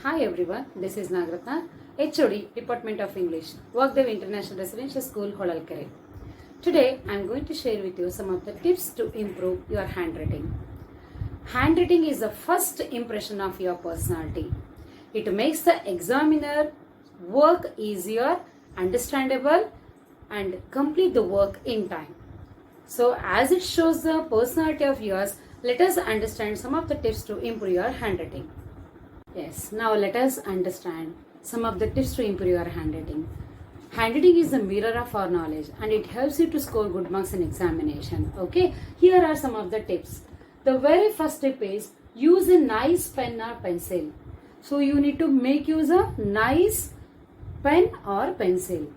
Hi everyone, this is Nagratna, HOD, Department of English, Workdev International Residential School, Holalkere. Today I am going to share with you some of the tips to improve your handwriting. Handwriting is the first impression of your personality. It makes the examiner work easier, understandable, and complete the work in time. So as it shows the personality of yours, let us understand some of the tips to improve your handwriting. Yes, now let us understand some of the tips to improve your handwriting. Handwriting is the mirror of our knowledge and it helps you to score good marks in examination. Okay, here are some of the tips. The very first tip is use a nice pen or pencil. So you need to make use of nice pen or pencil.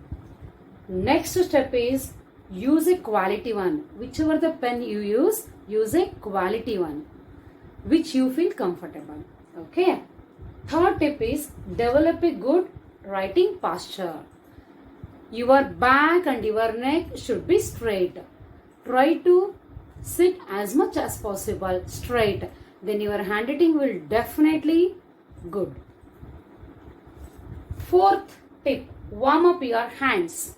Next step is use a quality one. Whichever the pen you use a quality one which you feel comfortable. Okay. Third tip is develop a good writing posture. Your back and your neck should be straight. Try to sit as much as possible straight. Then your handwriting will definitely good. Fourth tip, warm up your hands.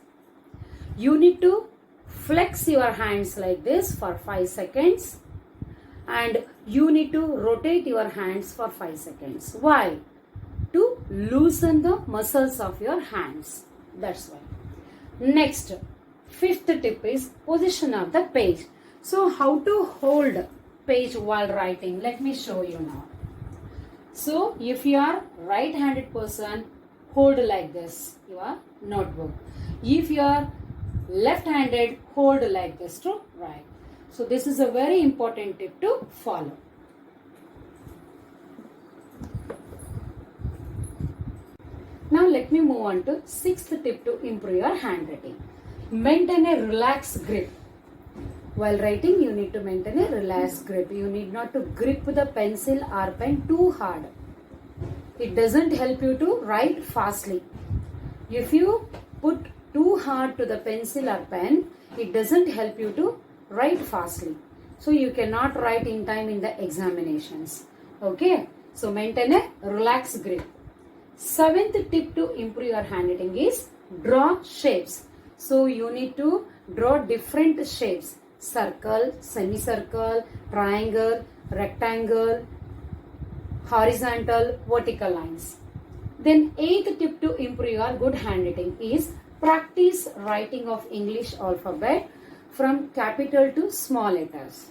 You need to flex your hands like this for 5 seconds. And you need to rotate your hands for 5 seconds. Why? To loosen the muscles of your hands. That's why. Next, fifth tip is position of the page. So how to hold page while writing? Let me show you now. So if you are right-handed person, hold like this your notebook. If you are left-handed, hold like this to write. So this is a very important tip to follow. Now let me move on to sixth tip to improve your handwriting. Maintain a relaxed grip. While writing, you need to maintain a relaxed grip. You need not to grip the pencil or pen too hard. It doesn't help you to write fastly. If you put too hard to the pencil or pen, it doesn't help you to write fastly. So you cannot write in time in the examinations. Okay. So maintain a relaxed grip. Seventh tip to improve your handwriting is draw shapes. So you need to draw different shapes. Circle, semicircle, triangle, rectangle, horizontal, vertical lines. Then eighth tip to improve your good handwriting is practice writing of English alphabet from capital to small letters.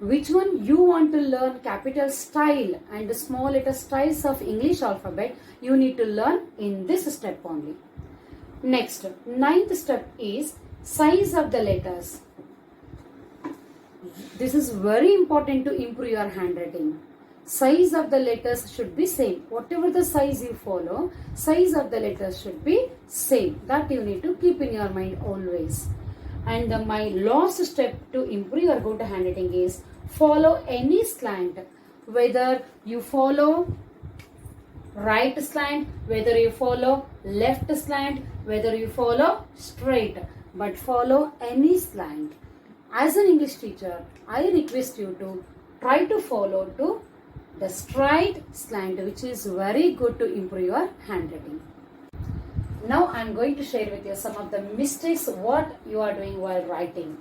Which one you want to learn capital style and small letter styles of English alphabet, you need to learn in this step only. Next, ninth step is size of the letters. This is very important to improve your handwriting. Size of the letters should be same. Whatever the size you follow, size of the letters should be same. That you need to keep in your mind always. And my last step to improve your good handwriting is follow any slant. Whether you follow right slant, whether you follow left slant, whether you follow straight, but follow any slant. As an English teacher, I request you to try to follow to the straight slant, which is very good to improve your handwriting. Now I am going to share with you some of the mistakes what you are doing while writing.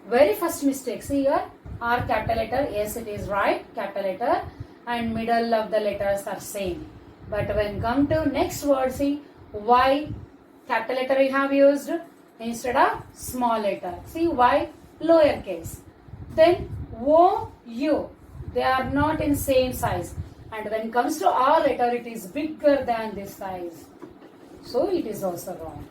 Very first mistake, see here, R capital letter, yes it is right, capital letter, and middle of the letters are same. But when come to next word, see, Y capital letter we have used instead of small letter. See, Y lowercase. Then O, U, they are not in same size. And when comes to R letter, it is bigger than this size. So it is also wrong.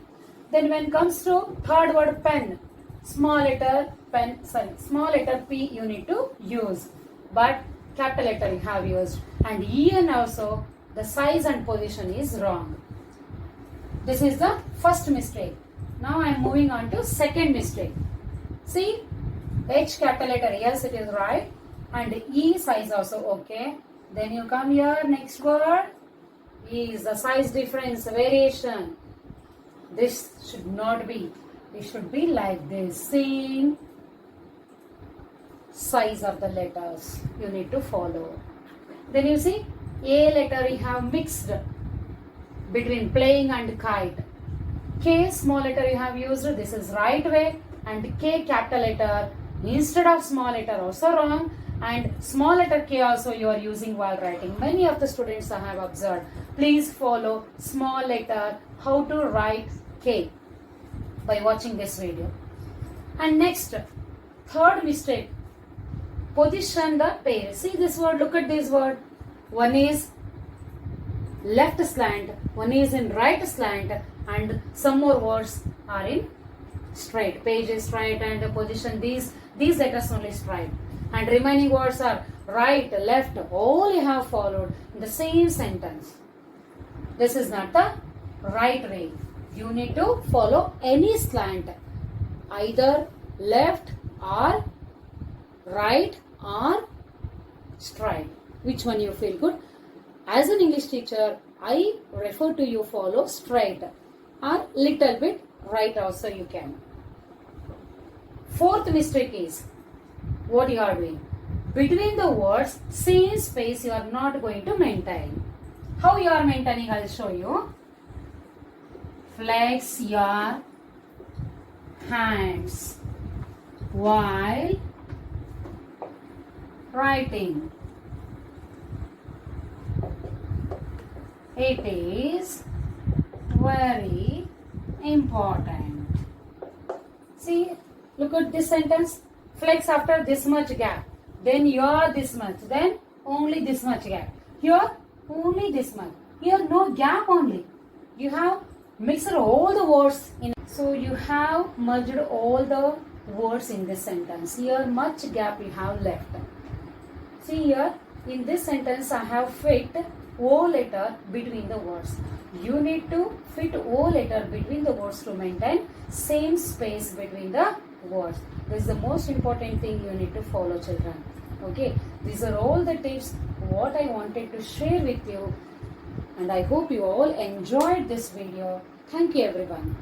Then when comes to third word pen, small letter pen, small letter P you need to use. But capital letter you have used. And EN also, the size and position is wrong. This is the first mistake. Now I am moving on to second mistake. See, H capital letter, yes it is right. And E size also okay. Then you come here, next word is the size difference, variation. This should not be. It should be like this. Same size of the letters you need to follow. Then you see A letter you have mixed between playing and kite. K small letter you have used, this is right way, and K capital letter instead of small letter also wrong, and small letter K also you are using while writing. Many of the students I have observed. Please follow small letter how to write K by watching this video. And next, third mistake, position the pair. See this word, look at this word. One is left slant, one is in right slant, and some more words are in straight. Page is straight and position these letters only straight. And remaining words are right, left, all you have followed in the same sentence. This is not the right way. You need to follow any slant, either left or right or straight. Which one you feel good? As an English teacher, I refer to you follow straight or little bit right also you can. Fourth mistake is what you are doing. Between the words, same space you are not going to maintain. How you are maintaining, I will show you. Flex your hands while writing. It is very important. See, look at this sentence. Flex after this much gap. Then here this much. Then only this much gap. Here only this much. Here no gap only. You have mixed all the words in. So you have merged all the words in this sentence. Here much gap you have left. See here in this sentence I have fit O letter between the words. You need to fit O letter between the words to maintain same space between the words. This is the most important thing you need to follow, children. Okay, these are all the tips what I wanted to share with you, and I hope you all enjoyed this video. Thank you everyone.